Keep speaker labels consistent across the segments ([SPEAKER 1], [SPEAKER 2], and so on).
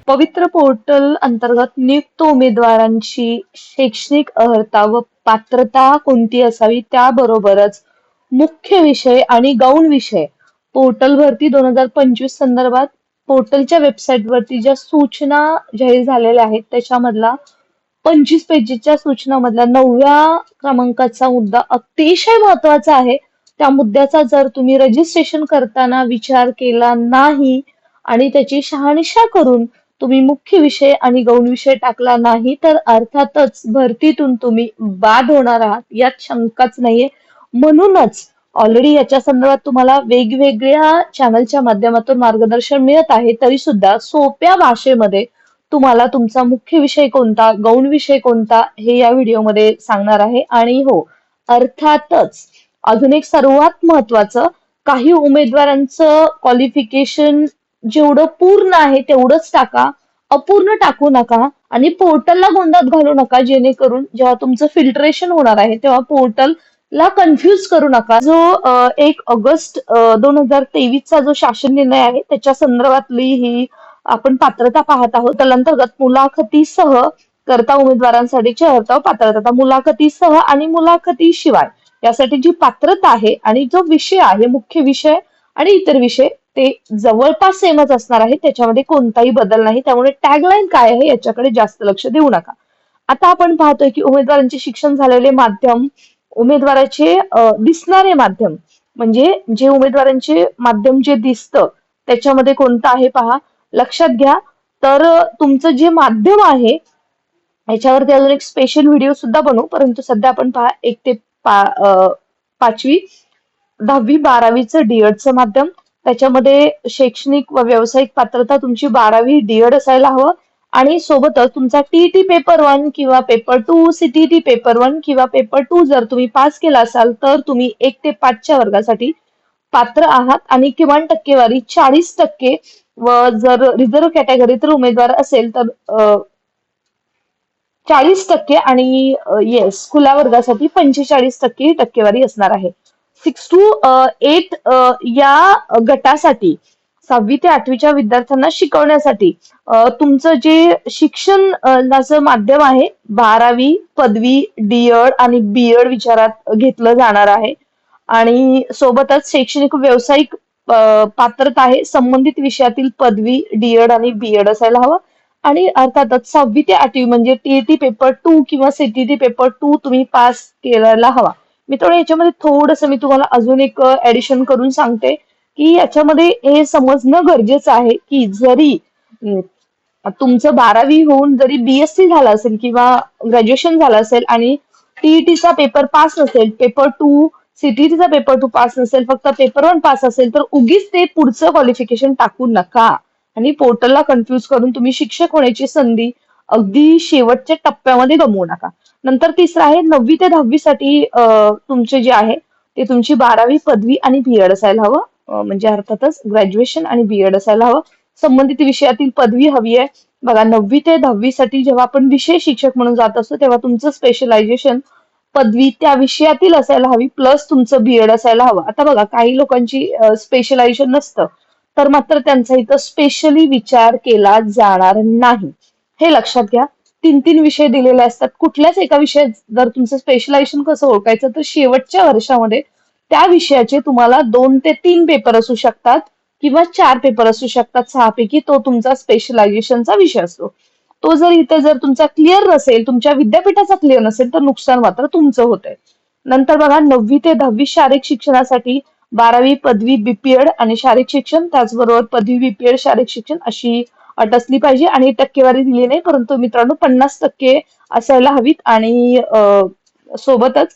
[SPEAKER 1] पवित्र पोर्टल अंतर्गत नियुक्त उमेदवारांची शैक्षणिक अर्हता व पात्रता कोणती असावी त्याबरोबरच मुख्य विषय आणि गौण विषय पोर्टल भरती 2025 संदर्भात पोर्टलच्या वेबसाईटवरती ज्या सूचना जाहीर झालेल्या आहेत त्याच्यामधला 25 पेजेसच्या सूचनामधला 9व्या क्रमांकाचा मुद्दा अतिशय महत्वाचा आहे. त्या मुद्द्याचा जर तुम्ही रजिस्ट्रेशन करताना विचार केला नाही आणि त्याची शहानिशा करून तुम्ही मुख्य विषय आणि गौण विषय टाकला नाही तर अर्थातच भरतीतून तुम्ही बाद होणार आहात यात शंकाच नाहीये. म्हणूनच ऑलरेडी याच्या संदर्भात तुम्हाला वेगवेगळ्या चॅनलच्या माध्यमातून मार्गदर्शन मिळत आहे, तरी सुद्धा सोप्या भाषेमध्ये तुम्हाला तुमचा मुख्य विषय कोणता, गौण विषय कोणता हे या व्हिडिओमध्ये सांगणार आहे. आणि हो, अर्थातच अजून एक सर्वात महत्वाचं, काही उमेदवारांचं क्वालिफिकेशन जेवढं पूर्ण आहे तेवढंच टाका, अपूर्ण टाकू नका आणि पोर्टलला गोंधळात घालू नका, जेणेकरून जेव्हा तुमचं फिल्टरेशन होणार आहे तेव्हा पोर्टलला कन्फ्युज करू नका. जो 1 ऑगस्ट 2023 चा जो शासन निर्णय आहे त्याच्या संदर्भातली ही आपण पात्रता पाहत आहोत. त्याअंतर्गत मुलाखतीसह करता उमेदवारांसाठीची अर्हता व पात्रता, मुलाखतीसह आणि मुलाखतीशिवाय यासाठी जी पात्रता आहे आणि जो विषय आहे, मुख्य विषय आणि इतर विषय ते जवळपास सेमच असणार आहे, त्याच्यामध्ये कोणताही बदल नाही. त्यामुळे टॅगलाईन काय आहे याच्याकडे जास्त लक्ष देऊ नका. आता आपण पाहतोय की उमेदवारांचे शिक्षण झालेले माध्यम, उमेदवाराचे दिसणारे माध्यम, म्हणजे जे उमेदवारांचे माध्यम जे दिसतं त्याच्यामध्ये कोणतं आहे पहा, लक्षात घ्या. तर तुमचं जे माध्यम आहे याच्यावरती अजून एक स्पेशल व्हिडिओ सुद्धा बनवू, परंतु सध्या आपण पहा 1 ते 5वी 10वी 12वीचं डीएडचं माध्यम, त्याच्यामध्ये शैक्षणिक व व्यावसायिक पात्रता तुमची 12वी डीएड असायला हवं आणि सोबतच तुमचा टीईटी पेपर 1 किंवा पेपर 2, सीटीईटी पेपर 1 किंवा पेपर 2 जर तुम्ही पास केला असाल तर तुम्ही 1 ते 5च्या वर्गासाठी पात्र आहात आणि किमान टक्केवारी 40% व जर रिझर्व्ह कॅटेगरीतील उमेदवार असेल तर 40% आणि येस खुल्या वर्गासाठी 45% टक्केवारी असणार आहे. 6 to 8 या गटासाठी 6वी ते 8वीच्या विद्यार्थ्यांना शिकवण्यासाठी तुमचं जे शिक्षणाचं माध्यम आहे 12वी, पदवी, डीएड आणि बीएड विचारात घेतलं जाणार आहे. आणि सोबतच शैक्षणिक व्यावसायिक पात्रता आहे, संबंधित विषयातील पदवी, डीएड आणि बीएड असायला हवं. आणि अर्थातच 6वी ते 8वी म्हणजे टीईटी पेपर 2 किंवा सीटीईटी पेपर 2 तुम्ही पास केलेला हवा. मित्रांनो, याच्यामध्ये थोडंसं मी तुम्हाला अजून एक ऍडिशन करून सांगते की याच्यामध्ये हे समजणं गरजेचं आहे की जरी तुमचं 12वी होऊन जरी बीएससी झालं असेल किंवा ग्रॅज्युएशन झालं असेल आणि टीईटीचा पेपर पास नसेल, पेपर 2 सीटीईटीचा पेपर 2 पास नसेल, फक्त पेपर 1 पास असेल तर उगीच ते पुढचं क्वालिफिकेशन टाकू नका आणि पोर्टलला कन्फ्युज करून तुम्ही शिक्षक होण्याची संधी अगदी शेवटच्या टप्प्यामध्ये गमवू नका. नंतर तिसरं आहे 9वी ते 10वी साठी तुमचे जे आहे ते तुमची 12वी, पदवी आणि बीएड असायला हवं, म्हणजे अर्थातच ग्रॅज्युएशन आणि बीएड असायला हवं. संबंधित विषयातील पदवी हवी आहे. बघा, 9वी ते 10वी साठी जेव्हा आपण विषय शिक्षक म्हणून जात असतो तेव्हा तुमचं स्पेशलायझेशन पदवी त्या विषयातील असायला हवी प्लस तुमचं बीएड असायला हवं. आता बघा, काही लोकांची स्पेशलायझेशन नसतं तर मात्र त्यांचा इथं स्पेशली विचार केला जाणार नाही, हे लक्षात घ्या. 3 विषय दिलेले असतात. कुठल्याच एका विषयात जर तुमचं स्पेशलायझेशन कसं ओळखायचं तर शेवटच्या वर्षामध्ये त्या विषयाचे तुम्हाला 2 ते 3 पेपर असू शकतात किंवा 4 पेपर असू शकतात. 6 पैकी तो तुमचा स्पेशलायझेशनचा विषय असतो. तो जर इथे जर तुमचा क्लिअर नसेल, तुमच्या विद्यापीठाचा क्लिअर नसेल तर नुकसान मात्र तुमचं होतंय. नंतर बघा, 9वी ते 10वी शारीरिक शिक्षणासाठी 12वी, पदवी, बीपीएड आणि शारीरिक शिक्षण, त्याचबरोबर पदवी, बीपीएड, शारीरिक शिक्षण अशी अट असली पाहिजे आणि टक्केवारी दिली नाही, परंतु मित्रांनो 50% असायला हवीत आणि सोबतच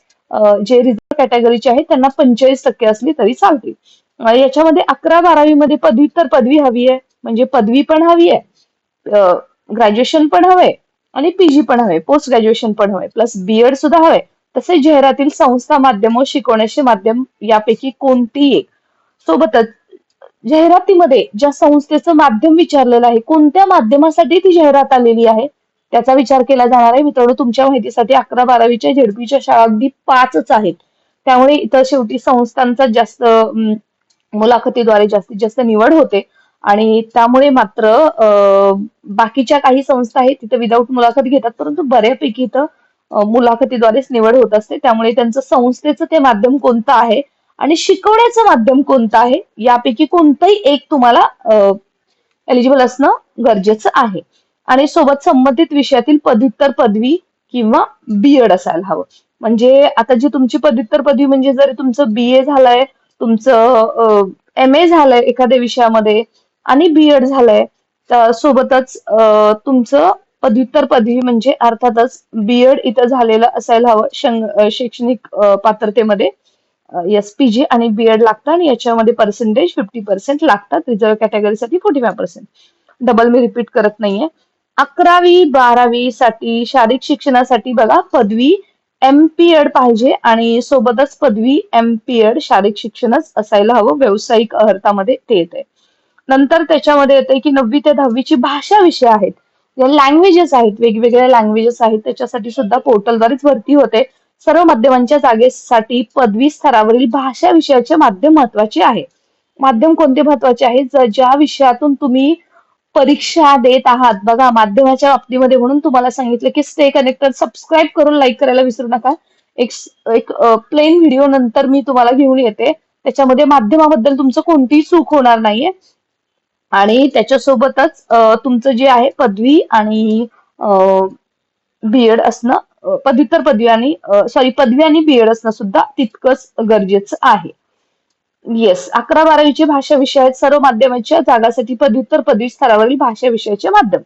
[SPEAKER 1] जे रिझर्व्ह कॅटेगरीचे आहेत त्यांना 45% असली तरी चालतील. याच्यामध्ये 11-12वी मध्ये पदव्युत्तर पदवी हवी आहे, म्हणजे पदवी पण हवी आहे, ग्रॅज्युएशन पण हवंय आणि पीजी पण हवंय, पोस्ट ग्रॅज्युएशन पण हवंय, प्लस बीएड सुद्धा हवंय. तसेच जाहिरातील संस्था, माध्यम व शिकवण्याचे माध्यम यापैकी कोणतीही एक. सोबतच जाहिरातीमध्ये ज्या संस्थेचं माध्यम विचारलेलं आहे, कोणत्या माध्यमासाठी ती जाहिरात आलेली आहे त्याचा विचार केला जाणार आहे. मित्रांनो, तुमच्या माहितीसाठी 11-12वीच्या झेडपीच्या शाळा अगदी 5च आहेत, त्यामुळे इथं शेवटी संस्थांचा जास्त मुलाखतीद्वारे जास्तीत जास्त निवड होते आणि त्यामुळे मात्र बाकीच्या काही संस्था आहेत तिथे विदाऊट मुलाखत घेतात, परंतु बऱ्यापैकी इथं मुलाखतीद्वारेच निवड होत असते. त्यामुळे त्यांचं संस्थेचं ते माध्यम कोणतं आहे आणि शिकवण्याचं माध्यम कोणतं आहे यापैकी कोणतंही एक तुम्हाला एलिजिबल असणं गरजेचं आहे. आणि सोबत संबंधित विषयातील पदव्युत्तर पदवी किंवा बीएड असायला हवं. म्हणजे आता जी तुमची पदव्युत्तर पदवी म्हणजे जर तुमचं बीए झालंय, तुमचं एमए झालंय एखाद्या विषयामध्ये आणि बीएड झालंय, तर सोबतच तुमचं पदव्युत्तर पदवी म्हणजे अर्थातच बीएड इथं झालेलं असायला हवं शैक्षणिक पात्रतेमध्ये. एसपीजी आणि बीएड लागतं आणि याच्यामध्ये पर्सेंटेज 50% लागतात. रिझर्व्ह कॅटेगरीसाठी 45%. डबल मी रिपीट करत नाहीये. 11वी-12वी साठी शारीरिक शिक्षणासाठी बघा पदवी एमपीएड पाहिजे आणि सोबतच पदवी एमपीएड शारीरिक शिक्षणच असायला हवं. व्यावसायिक अर्थामध्ये ते येते. नंतर त्याच्यामध्ये येते की 9वी ते 10वीची भाषा विषय आहेत, लँग्वेजेस आहेत, वेगवेगळ्या लँग्वेजेस आहेत, त्याच्यासाठी सुद्धा पोर्टलद्वारेच भरती होते. सर्व माध्यमांच्या जागेसाठी पदवी स्तरावरील भाषा विषयाचे माध्यम महत्वाचे आहे. माध्यम कोणते महत्वाचे आहे? ज्या विषयातून तुम्ही परीक्षा देत आहात. बघा माध्यमाच्या बाबतीमध्ये म्हणून तुम्हाला सांगितलं की स्टे कनेक्टेड, सबस्क्राईब करून लाईक करायला विसरू नका. एक एक प्लेन व्हिडिओ नंतर मी तुम्हाला घेऊन येते, त्याच्यामध्ये माध्यमाबद्दल तुमचं कोणतीही चूक होणार नाहीये. आणि त्याच्यासोबतच तुमचं जे आहे पदवी आणि बीएड असणं, पदव्युत्तर पदवी आणि पदवी आणि बीएड असणं सुद्धा तितकंच गरजेचं आहे. येस, 11-12वीचे भाषा विषय आहेत. सर्व माध्यमांच्या जागासाठी पदव्युत्तर पदवी स्तरावरील भाषा विषयाचे माध्यम.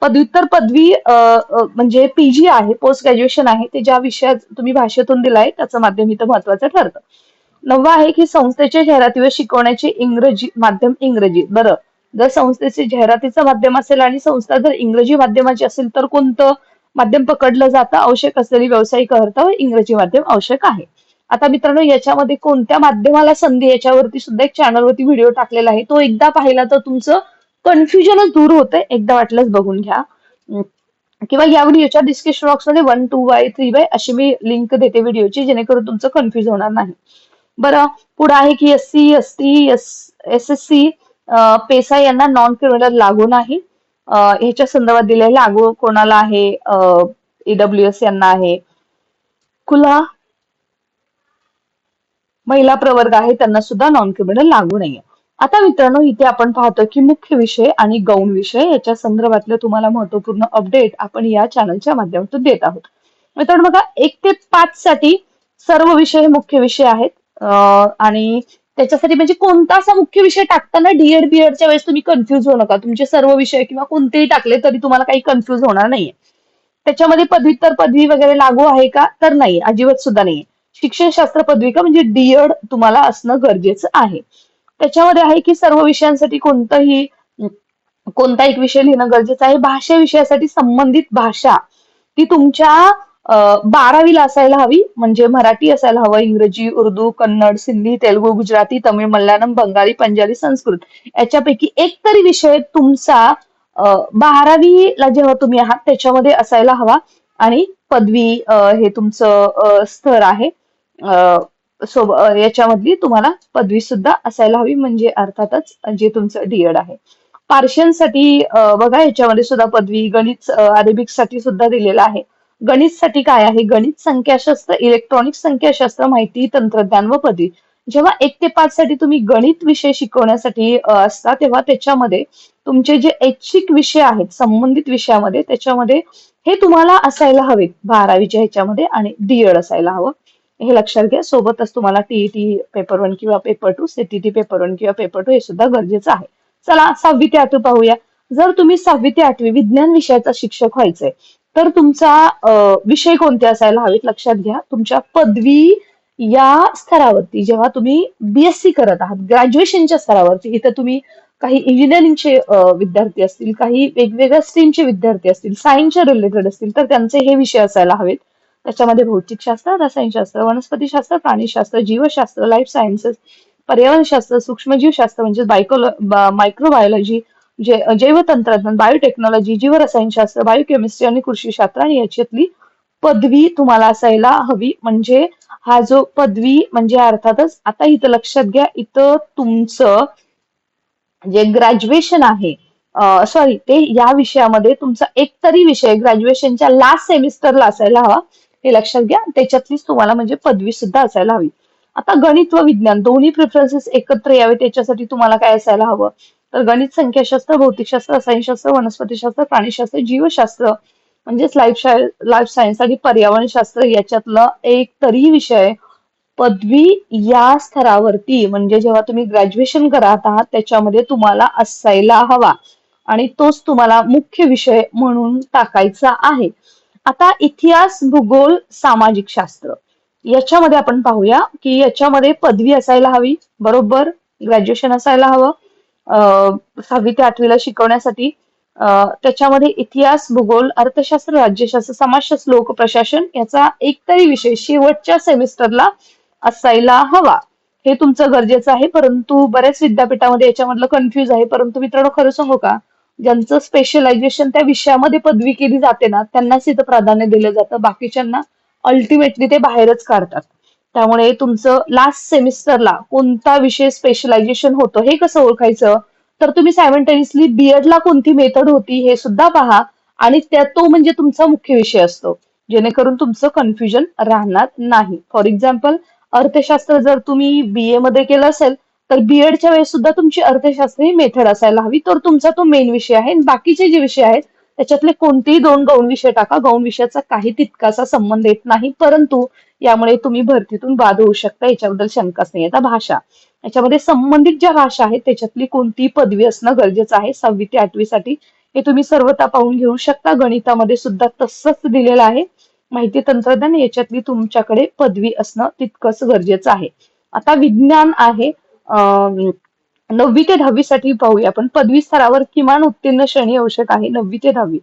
[SPEAKER 1] पदव्युत्तर पदवी म्हणजे पीजी आहे, पोस्ट ग्रॅज्युएशन आहे, ते ज्या विषयात तुम्ही भाषेतून दिलाय त्याचं माध्यम इथं महत्वाचं ठरतं. 9वा आहे की संस्थेच्या जाहिरातीवर शिकवण्याचे इंग्रजी माध्यम इंग्रजी. बरं, जर संस्थेचे जाहिरातीचं माध्यम असेल आणि संस्था जर इंग्रजी माध्यमाची असेल तर कोणतं माध्यम पकडलं जातं? आवश्यक असलेली व्यावसायिक अर्थ इंग्रजी माध्यम आवश्यक आहे. आता मित्रांनो याच्यामध्ये कोणत्या माध्यमाला संधी याच्यावरती सुद्धा एक चॅनलवरती व्हिडिओ टाकलेला आहे, तो एकदा पाहिला तर तुमचं कन्फ्युजनच दूर होतंय. एकदा वाटलंच बघून घ्या. किंवा या व्हिडिओच्या डिस्क्रिप्शन बॉक्समध्ये 1, 2 3 अशी मी लिंक देते व्हिडिओची, जेणेकरून तुमचं कन्फ्युज होणार नाही. बरं, पुढे आहे की एससी, एसटी, एसएससी, पेसा यांना नॉन क्रिमिनल लागू नाही. ह्याच्या संदर्भात दिलेला लागू कोणाला आहे? ईडब्ल्यूएस यांना आहे. खुला महिला प्रवर्ग आहे त्यांना सुद्धा नॉन क्रिमिनल लागू नाहीये. आता मित्रांनो इथे आपण पाहतो की मुख्य विषय आणि गौण विषय याच्या संदर्भातलं तुम्हाला महत्वपूर्ण अपडेट आपण या चॅनलच्या माध्यमातून देत आहोत. मित्रांनो बघा 1 ते 5 साठी सर्व विषय हे मुख्य विषय आहेत. आणि त्याच्यासाठी म्हणजे कोणता असा मुख्य विषय टाकताना डीएड बीएडच्या वेळेस तुम्ही कन्फ्युज होऊ नका. तुमचे सर्व विषय किंवा कोणतेही टाकले तरी तुम्हाला काही कन्फ्युज होणार नाहीये. त्याच्यामध्ये पदव्युत्तर पदवी वगैरे लागू आहे का? तर नाही, अजिबात सुद्धा नाहीये. शिक्षणशास्त्र पदविका म्हणजे डीएड तुम्हाला असणं गरजेचं आहे. त्याच्यामध्ये आहे की सर्व विषयांसाठी कोणता एक विषय लिहिणं गरजेचं आहे. भाषा विषयासाठी संबंधित भाषा ती तुमच्या 12वीला असायला हवी. म्हणजे मराठी असायला हवं, इंग्रजी, उर्दू, कन्नड, सिंधी, तेलुगू, गुजराती, तमिळ, मल्याळम, बंगाली, पंजाबी, संस्कृत याच्यापैकी एक तरी विषय तुमचा 12वीला जेव्हा तुम्ही आहात त्याच्यामध्ये असायला हवा. आणि पदवी हे तुमचं स्तर आहे. याच्यामधली तुम्हाला पदवी सुद्धा असायला हवी, म्हणजे अर्थातच जे तुमचं डीएड आहे. पार्शियनसाठी बघा याच्यामध्ये सुद्धा पदवी, गणित, अरेबिक साठी सुद्धा दिलेलं आहे. गणित साठी काय आहे? गणित, संख्याशास्त्र, इलेक्ट्रॉनिक संख्याशास्त्र, माहिती तंत्रज्ञान व पदवी. जेव्हा 1 ते 5 साठी तुम्ही गणित विषय शिकवण्यासाठी असता तेव्हा त्याच्यामध्ये तुमचे जे ऐच्छिक विषय आहेत संबंधित विषयामध्ये त्याच्यामध्ये हे तुम्हाला असायला हवेत 12वीच्या ह्याच्यामध्ये आणि डीएड असायला हवं. हे लक्षात घ्या. सोबतच तुम्हाला टीईटी पेपर 1 किंवा पेपर 2, सीटीटी पेपर 1 किंवा पेपर 2 हे सुद्धा गरजेचं आहे. चला 6वी ते 8वी पाहूया. जर तुम्ही 6वी ते 8वी विज्ञान विषयाचा शिक्षक व्हायचंय तर तुमचा विषय कोणते असायला हवेत? लक्षात घ्या. तुमच्या पदवी या स्तरावरती जेव्हा तुम्ही बीएससी करत आहात, ग्रॅज्युएशनच्या स्तरावरती, इथं तुम्ही काही इंजिनिअरिंगचे विद्यार्थी असतील, काही वेगवेगळ्या स्ट्रीमचे विद्यार्थी असतील, सायन्सच्या रिलेटेड असतील तर त्यांचे हे विषय असायला हवेत. त्याच्यामध्ये भौतिकशास्त्र, रसायनशास्त्र, वनस्पतीशास्त्र, प्राणीशास्त्र, जीवशास्त्र, लाईफ सायन्सेस, पर्यावरणशास्त्र, सूक्ष्मजीवशास्त्र म्हणजे मायक्रोबायोलॉजी, जैवतंत्रज्ञान, बायोटेक्नॉलॉजी, जीवरसायनशास्त्र, बायोकेमिस्ट्री आणि कृषीशास्त्र आणि याच्यातली पदवी तुम्हाला असायला हवी. म्हणजे हा जो पदवी म्हणजे अर्थातच आता इथं लक्षात घ्या, इथं तुमचं जे ग्रॅज्युएशन आहे, सॉरी, ते या विषयामध्ये तुमचा एक तरी विषय ग्रॅज्युएशनच्या लास्ट सेमिस्टरला असायला हवा. हे लक्षात घ्या. त्याच्यातलीच तुम्हाला म्हणजे पदवी सुद्धा असायला हवी. आता गणित व विज्ञान दोन्ही प्रिफरन्सेस एकत्र यावे त्याच्यासाठी तुम्हाला काय असायला हवं? तर गणित, संख्याशास्त्र, भौतिकशास्त्र, रसायनशास्त्र, वनस्पतीशास्त्र, प्राणीशास्त्र, जीवशास्त्र म्हणजेच लाईफ सायन्स आणि पर्यावरणशास्त्र याच्यातलं एक तरी विषय पदवी या स्तरावरती म्हणजे जेव्हा तुम्ही ग्रॅज्युएशन करत आहात त्याच्यामध्ये तुम्हाला असायला हवा आणि तोच तुम्हाला मुख्य विषय म्हणून टाकायचा आहे. आता इतिहास, भूगोल, सामाजिक शास्त्र याच्यामध्ये आपण पाहूया की याच्यामध्ये पदवी असायला हवी, बरोबर. ग्रॅज्युएशन असायला हवं 6वी ते 8वीला शिकवण्यासाठी. त्याच्यामध्ये इतिहास, भूगोल, अर्थशास्त्र, राज्यशास्त्र, समाजशास्त्र, लोकप्रशासन याचा एक तरी विषय शेवटच्या सेमिस्टरला असायला हवा. हे तुमचं गरजेचं आहे, परंतु बऱ्याच विद्यापीठामध्ये याच्यामधलं कन्फ्युज आहे. परंतु मित्रांनो, खरं सांगू का, ज्यांचं स्पेशलायझेशन त्या विषयामध्ये पदवी केली जाते ना त्यांनाच इथं प्राधान्य दिलं जातं, बाकीच्यांना अल्टिमेटली ते बाहेरच काढतात. त्यामुळे तुमचं लास्ट सेमिस्टरला कोणता विषय स्पेशलायझेशन होतं हे कसं ओळखायचं? तर तुम्ही सायमल्टेनियसली बीएडला कोणती मेथड होती हे सुद्धा पहा आणि त्या तो म्हणजे तुमचा मुख्य विषय असतो, जेणेकरून तुमचं कन्फ्युजन राहणार नाही. फॉर एक्झाम्पल, अर्थशास्त्र जर तुम्ही बीए मध्ये केलं असेल तर बीएडच्या वेळेस सुद्धा तुमची अर्थशास्त्र ही मेथड असायला हवी, तर तुमचा तो मेन विषय आहे. आणि बाकीचे जे विषय आहेत त्याच्यातले कोणतेही 2 गौण विषय टाका, गौण विषयाचा काही तितकासा संबंध येत नाही, परंतु यामुळे तुम्ही भरतीतून बाद होऊ शकता, याच्याबद्दल शंकाच नाही. आता भाषा, याच्यामध्ये संबंधित ज्या भाषा आहेत त्याच्यातली कोणती पदवी असणं गरजेचं आहे 6वी ते 8वीसाठी. हे तुम्ही सर्वता पाहून घेऊ शकता. गणितामध्ये सुद्धा तसंच दिलेलं आहे. माहिती तंत्रज्ञान याच्यातली तुमच्याकडे पदवी असणं तितकंच गरजेचं आहे. आता विज्ञान आहे. 9वी ते 10वीसाठी पाहूया आपण. पदवी स्तरावर किमान उत्तीर्ण श्रेणी आवश्यक आहे 9वी ते 10वी.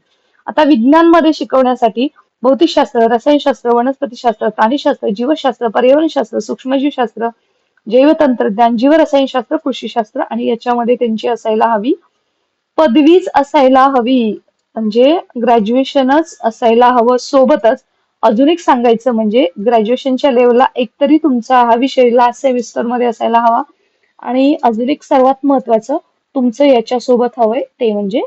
[SPEAKER 1] आता विज्ञानमध्ये शिकवण्यासाठी भौतिकशास्त्र, रसायनशास्त्र, वनस्पतीशास्त्र, प्राणीशास्त्र, जीवशास्त्र, पर्यावरणशास्त्र, सूक्ष्मजीवशास्त्र, जैवतंत्रज्ञान, जीवरसायनशास्त्र, कृषीशास्त्र आणि याच्यामध्ये त्यांची असायला हवी पदवीच असायला हवी, म्हणजे ग्रॅज्युएशनच असायला हवं. सोबतच अजून एक सांगायचं म्हणजे ग्रॅज्युएशनच्या लेवलला एकतरी तुमचा हा विषय लास्ट सेमिस्टर मध्ये असायला हवा आणि अजून एक सर्वात महत्वाचं तुमचं याच्यासोबत हवंय ते म्हणजे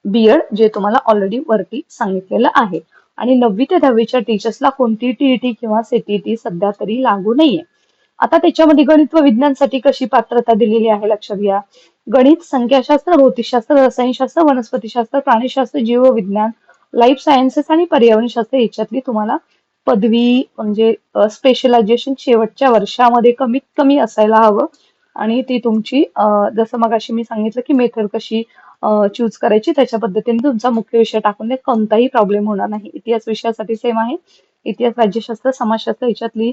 [SPEAKER 1] बीएड, जे तुम्हाला ऑलरेडी वरती सांगितलेलं आहे. आणि 9वी ते 10वीच्या टीचर्सला कोणती टीईटी किंवा सीटीईटी सध्या तरी लागू नाहीये. आता त्याच्यामध्ये गणित व विज्ञानसाठी कशी पात्रता दिलेली आहे लक्षात घ्या. गणित, संख्याशास्त्र, भौतिकशास्त्र, रसायनशास्त्र, वनस्पतीशास्त्र, प्राणीशास्त्र, जीवविज्ञान, लाईफ सायन्सेस आणि पर्यावरणशास्त्र याच्यातली तुम्हाला पदवी म्हणजे स्पेशलायझेशन शेवटच्या वर्षामध्ये कमीत कमी असायला हवं. आणि ती तुमची जसं मगाशी मी सांगितलं की मेथड कशी चूज करायची त्याच्या पद्धतीने तुमचा मुख्य विषय टाकून द्या, कोणताही प्रॉब्लेम होणार नाही. इतिहास विषयासाठी सेम आहे. इतिहास, राज्यशास्त्र, समाजशास्त्र याच्यातली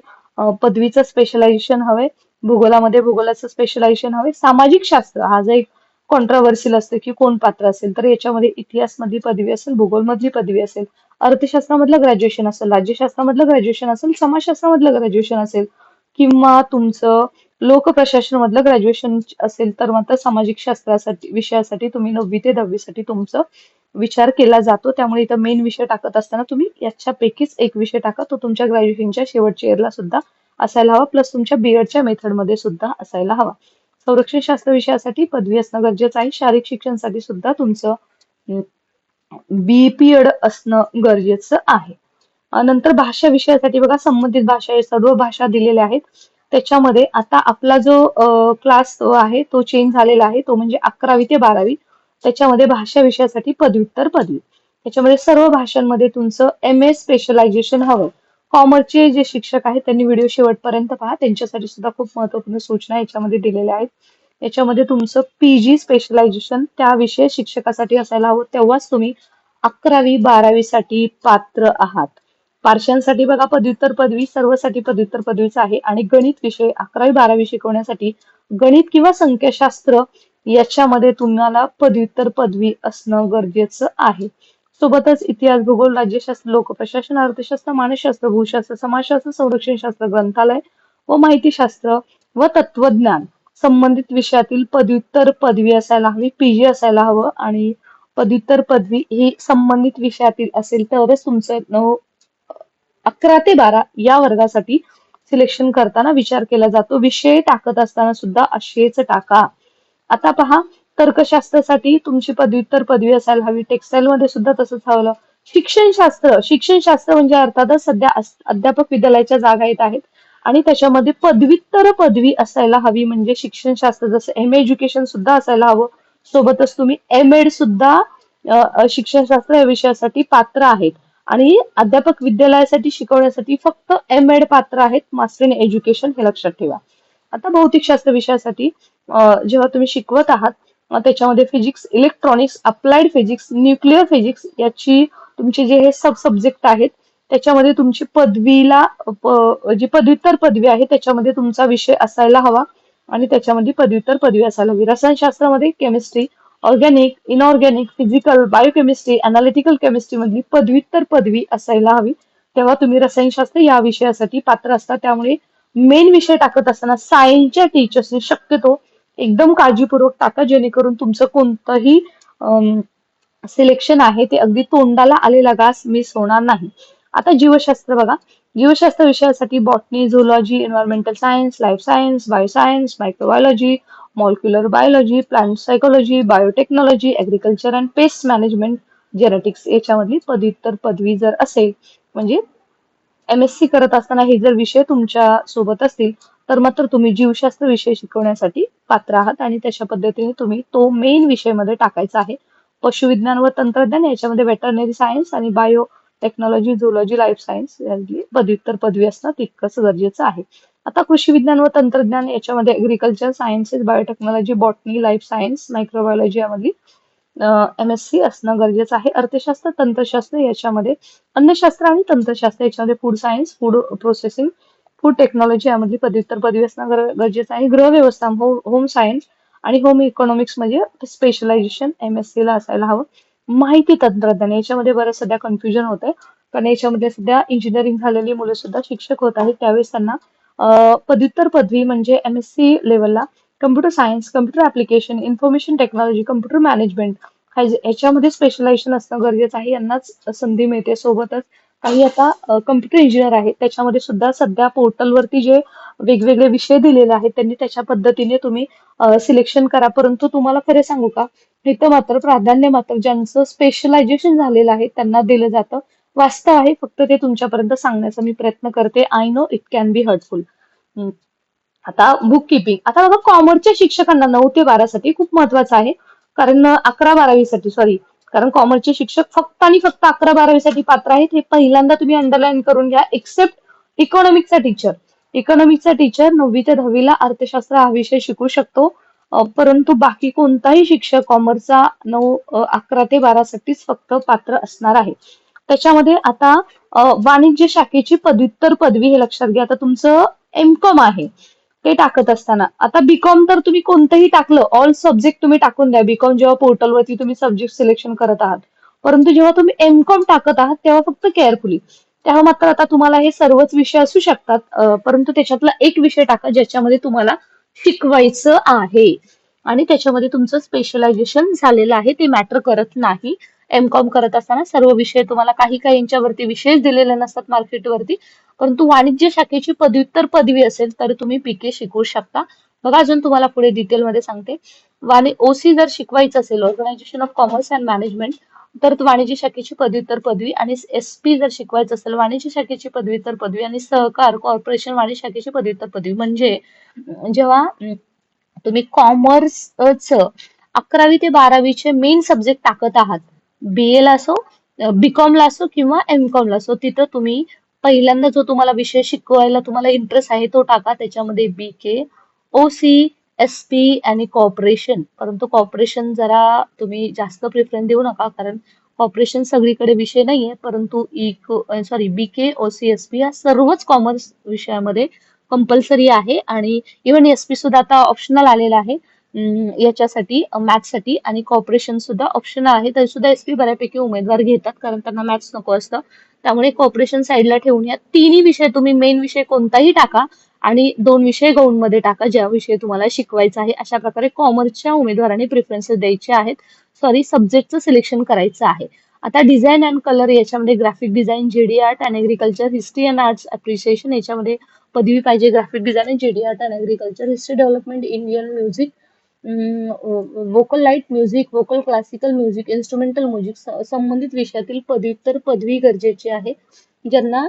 [SPEAKER 1] पदवीचं स्पेशलायझेशन हवंय. भूगोलामध्ये भूगोलाचं स्पेशलायझेशन हवंय. सामाजिक शास्त्र हा जो एक कॉन्ट्रोवर्सियल असते की कोण पात्र असेल, तर याच्यामध्ये इतिहासमधली पदवी असेल, भूगोलमधली पदवी असेल, अर्थशास्त्रामधलं ग्रॅज्युएशन असेल, राज्यशास्त्रामधलं ग्रॅज्युएशन असेल, समाजशास्त्रामधलं ग्रॅज्युएशन असेल किंवा तुमचं लोकप्रशासन मधलं ग्रॅज्युएशन असेल, तर मात्र सामाजिक शास्त्रासाठी विषयासाठी तुम्ही 9वी ते 10वीसाठी तुमचं विचार केला जातो. त्यामुळे इथं मेन विषय टाकत असताना तुम्ही याच्यापैकीच एक विषय टाका, तो तुमच्या ग्रॅज्युएशनच्या शेवटच्या इयरला सुद्धा असायला हवा, प्लस तुमच्या बीएडच्या मेथडमध्ये सुद्धा असायला हवा. संरक्षण शास्त्र विषयासाठी पदवी असणं गरजेचं आहे. शारीरिक शिक्षणासाठी सुद्धा तुमचं बीपीएड असणं गरजेचं आहे. नंतर भाषा विषयासाठी बघा, संबंधित भाषा हे सर्व भाषा दिलेल्या आहेत. त्याच्यामध्ये आता आपला जो क्लास आहे तो चेंज झालेला आहे, तो म्हणजे 11वी ते 12वी. त्याच्यामध्ये भाषा विषयासाठी पदव्युत्तर पदवी. त्याच्यामध्ये सर्व भाषांमध्ये तुमचं MA स्पेशलायझेशन हवं. कॉमर्सचे जे शिक्षक आहेत त्यांनी व्हिडिओ शेवटपर्यंत पहा, त्यांच्यासाठी सुद्धा खूप महत्वपूर्ण सूचना याच्यामध्ये दिलेल्या आहेत. याच्यामध्ये तुमचं PG स्पेशलायझेशन त्या विषय शिक्षकासाठी असायला हवं, तेव्हाच तुम्ही 11वी-12वीसाठी पात्र आहात. पार्शांसाठी बघा पदव्युत्तर पदवी सर्वसाठी पदव्युत्तर पदवीच आहे. आणि गणित विषय 11वी-12वी शिकवण्यासाठी गणित किंवा संख्याशास्त्र याच्यामध्ये तुम्हाला पदव्युत्तर पदवी असणं गरजेचं आहे. सोबतच इतिहास, भूगोल, राज्यशास्त्र, लोकप्रशासन, अर्थशास्त्र, मानसशास्त्र, भूशास्त्र, समाजशास्त्र, संरक्षणशास्त्र, ग्रंथालय व माहितीशास्त्र व तत्वज्ञान संबंधित विषयातील पदव्युत्तर पदवी असायला हवी, PG असायला हवं. आणि पदव्युत्तर पदवी ही संबंधित विषयातील असेल तरच तुमचं 11 ते 12 या वर्गासाठी सिलेक्शन करताना विचार केला जातो. विषय टाकत असताना सुद्धा असेच टाका. आता पहा, तर्कशास्त्रासाठी तुमची पदव्युत्तर पदवी असायला हवी. टेक्सटाईल मध्ये सुद्धा तसंच हवं. शिक्षणशास्त्र म्हणजे अर्थातच सध्या अध्यापक विद्यालयाच्या जागा येत आहेत आणि त्याच्यामध्ये पदव्युत्तर पदवी असायला हवी. म्हणजे शिक्षणशास्त्र जसं एज्युकेशन सुद्धा असायला हवं. सोबतच तुम्ही एड सुद्धा शिक्षणशास्त्र या विषयासाठी पात्र आहेत. आणि अध्यापक विद्यालयासाठी शिकवण्यासाठी फक्त एड पात्र आहेत. मास्टर इन एज्युकेशन हे लक्षात ठेवा. आता भौतिकशास्त्र विषयासाठी जेव्हा तुम्ही शिकवत आहात त्याच्यामध्ये physics, electronics, applied physics, nuclear physics याची तुमचे जे हे सब सब्जेक्ट आहेत त्याच्यामध्ये तुमची जी पदव्युत्तर पदवी आहे त्याच्यामध्ये तुमचा विषय असायला हवा आणि त्याच्यामध्ये पदव्युत्तर पदवी असायला हवी. रसायनशास्त्रामध्ये chemistry, organic, inorganic, physical, biochemistry, analytical chemistry मधली पदव्युत्तर पदवी असायला हवी. तेव्हा तुम्ही रसायनशास्त्र या विषयासाठी पात्र असता. त्यामुळे मेन विषय टाकत असताना सायन्सच्या टीचर्सने शक्यतो एकदम काळजीपूर्वक टाका, जेणेकरून तुमचं कोणतंही सिलेक्शन आहे ते अगदी तोंडाला आलेला घास मिस होणार नाही. आता जीवशास्त्र बघा. जीवशास्त्र विषयासाठी botany, zoology, environmental science, life science, bioscience, microbiology, molecular biology, plant psychology, biotechnology, agriculture and pest management, genetics याच्यामधली पदव्युत्तर पदवी जर असेल म्हणजे MSc करत असताना हे जर विषय तुमच्या सोबत असतील तर मात्र तुम्ही जीवशास्त्र विषय शिकवण्यासाठी पात्र आहात आणि तशा पद्धतीने तुम्ही तो मेन विषय मध्ये टाकायचा आहे. पशुविज्ञान व तंत्रज्ञान याच्यामध्ये वेटरनरी सायन्स आणि bio technology, zoology, life science यातली पदव्युत्तर पदवी असणं तितकंच गरजेचं आहे. आता कृषी विज्ञान व तंत्रज्ञान याच्यामध्ये agriculture sciences, biotechnology, botany, life science, microbiology यामधली MSc असणं गरजेचं आहे. अर्थशास्त्र, तंत्रशास्त्र याच्यामध्ये अन्नशास्त्र आणि तंत्रशास्त्र याच्यामध्ये food science, food processing, food technology यामधली पदव्युत्तर पदवी असणं गरजेचं आहे. गृह व्यवस्थापन, होम सायन्स आणि होम इकॉनॉमिक्स म्हणजे स्पेशलायझेशन MSc ला असायला हवं. माहिती तंत्रज्ञान याच्यामध्ये बरं सध्या कन्फ्युजन होतंय, कारण याच्यामध्ये सध्या इंजिनिअरिंग झालेली मुलं सुद्धा शिक्षक होत आहेत. त्यावेळेस त्यांना पदव्युत्तर पदवी म्हणजे MSc लेवलला computer science, computer application, information technology, computer management याच्यामध्ये स्पेशलायझेशन असणं गरजेचं आहे. यांनाच संधी मिळते. सोबतच काही आता कम्प्युटर इंजिनियर आहेत त्याच्यामध्ये सुद्धा सध्या पोर्टलवरती जे वेगवेगळे विषय दिलेले आहेत त्यांनी त्याच्या पद्धतीने तुम्ही सिलेक्शन करा. परंतु तुम्हाला खरं सांगू का, इथं मात्र प्राधान्य मात्र ज्यांचं स्पेशलायझेशन झालेलं आहे त्यांना दिलं जातं. वास्तव आहे, फक्त ते तुमच्यापर्यंत सांगण्याचा मी प्रयत्न करते. I know it can be hurtful. आता बुक किपिंग. आता बघा, कॉमर्सच्या शिक्षकांना 9 ते 12 साठी खूप महत्वाचं आहे. कारण 11-12 साठी सॉरी, कारण कॉमर्सचे शिक्षक फक्त आणि फक्त 11-12 साठी पात्र आहेत. हे पहिल्यांदा तुम्ही अंडरलाईन करून घ्या. एक्सेप्ट इकॉनॉमिक्सचा टीचर. इकॉनॉमिक्सचा टीचर 9वी ते 10वी ला अर्थशास्त्र हा विषय शिकू शकतो. परंतु बाकी कोणताही शिक्षक कॉमर्सचा 11 ते 12 साठीच फक्त पात्र असणार आहे. त्याच्यामध्ये आता वाणिज्य शाखेची पदव्युत्तर पदवी हे लक्षात घ्या. आता तुमचं MCOM आहे ते टाकत असताना, आता बीकॉम तर तुम्ही कोणतंही टाकलं, ऑल सब्जेक्ट तुम्ही टाकून द्या. बीकॉम जेव्हा पोर्टलवरती तुम्ही सब्जेक्ट सिलेक्शन करत आहात, परंतु जेव्हा तुम्ही MCOM टाकत आहात तेव्हा फक्त केअरफुली. तेव्हा मात्र आता तुम्हाला हे सर्वच विषय असू शकतात, परंतु त्याच्यातला एक विषय टाका ज्याच्यामध्ये तुम्हाला शिकवायचं आहे आणि त्याच्यामध्ये तुमचं स्पेशलायझेशन झालेलं आहे, ते मॅटर करत नाही. MCOM करत असताना सर्व विषय तुम्हाला काही काही यांच्यावरती विषयच दिलेले नसतात मार्केटवरती, परंतु वाणिज्य शाखेची पदव्युत्तर पदवी असेल तर तुम्ही PK शिकवू शकता. बघा, अजून तुम्हाला पुढे डिटेलमध्ये सांगते. OC जर शिकवायचं असेल, organisation of commerce and management, तर वाणिज्य शाखेची पदव्युत्तर पदवी, आणि SP जर शिकवायचं असेल वाणिज्य शाखेची पदव्युत्तर पदवी, आणि सहकार कॉर्पोरेशन वाणिज्य शाखेची पदव्युत्तर पदवी. म्हणजे जेव्हा तुम्ही कॉमर्सचं 11वी ते 12वीचे मेन सब्जेक्ट टाकत आहात, BA ला असो, BCOM ला असो किंवा MCOM ला असो, तिथं तुम्ही पहिल्यांदा जो तुम्हाला विषय शिकवायला तुम्हाला इंटरेस्ट आहे तो टाका. त्याच्यामध्ये BK, OC, SP आणि कॉर्पोरेशन. परंतु कॉर्पोरेशन जरा तुम्ही जास्त प्रिफरन्स देऊ नका, कारण कॉर्पोरेशन सगळीकडे विषय नाहीये. परंतु BK, OC, SP या सर्वच कॉमर्स विषयामध्ये कंपल्सरी आहे, आणि इव्हन SP सुद्धा आता ऑप्शनल आलेला आहे याच्यासाठी, मॅथ्ससाठी, आणि कॉर्पोरेशन सुद्धा ऑप्शनल आहे. तरी सुद्धा SP बऱ्यापैकी उमेदवार घेतात कारण त्यांना मॅथ्स नको असतं. त्यामुळे कॉर्पोरेशन साईडला ठेवून या तिन्ही विषय तुम्ही मेन विषय कोणताही टाका आणि 2 विषय गौण मध्ये टाका ज्या विषयी तुम्हाला शिकवायचा आहे. अशा प्रकारे कॉमर्सच्या उमेदवारांनी प्रिफरन्सेस द्यायचे आहेत, सब्जेक्टचं सिलेक्शन करायचं आहे. आता डिझाईन अँड कलर याच्यामध्ये graphic design, JD art and agriculture, history and arts appreciation याच्यामध्ये पदवी पाहिजे. Graphic design, JD art and agriculture, history development, Indian music,
[SPEAKER 2] vocal light music, vocal classical music, instrumental music संबंधित विषयातील पदव्युत्तर पदवी गरजेची आहे. ज्यांना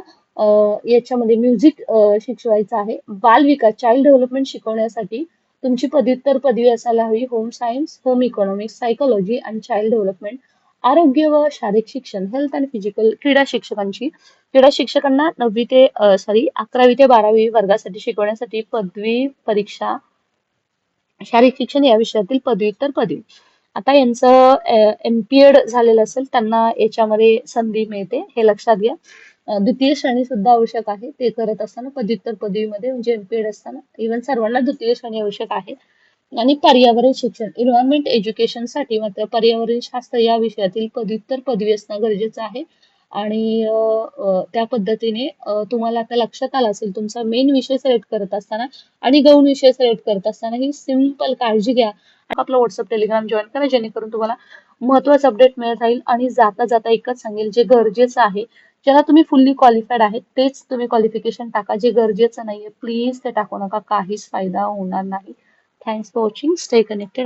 [SPEAKER 2] याच्यामध्ये म्युझिक शिकवायचं आहे. बाल विकास चाइल्ड डेव्हलपमेंट शिकवण्यासाठी तुमची पदव्युत्तर पदवी असायला हवी. Home science, home economics, psychology आणि चाइल्ड डेव्हलपमेंट. आरोग्य व शारीरिक शिक्षण, हेल्थ अँड फिजिकल, क्रीडा शिक्षकांना 11वी ते 12वी वर्गासाठी शिकवण्यासाठी पदवी परीक्षा शारीरिक शिक्षण या विषयातील पदव्युत्तर पदवी. आता यांचं एमपीएड झालेलं असेल त्यांना याच्यामध्ये संधी मिळते, हे लक्षात घ्या. द्वितीय श्रेणी सुद्धा आवश्यक आहे ते करत असताना पदव्युत्तर पदवीमध्ये, म्हणजे एमपीएड असताना इव्हन सर्वांना द्वितीय श्रेणी आवश्यक आहे. आणि पर्यावरण शिक्षण एन्व्हायरमेंट एज्युकेशन साठी मात्र पर्यावरण शास्त्र या विषयातील पदव्युत्तर पदवी असणं गरजेचं आहे. आणि त्या पद्धतीने तुम्हाला आता लक्षात आलं असेल तुमचा मेन विषय सिलेक्ट करत असताना आणि गौण विषय सिलेक्ट करत असताना ही सिंपल काळजी घ्या. आपलं व्हॉट्सअप टेलिग्राम जॉईन करा जेणेकरून तुम्हाला महत्वाचं अपडेट मिळत राहील. आणि जाता जाता एकच सांगेल, जे गरजेचं आहे, ज्याला तुम्ही फुल्ली क्वालिफाईड आहे तेच तुम्ही क्वालिफिकेशन टाका. जे गरजेचं नाहीये प्लीज ते टाकू नका, काहीच फायदा होणार नाही. Thanks for watching. Stay connected.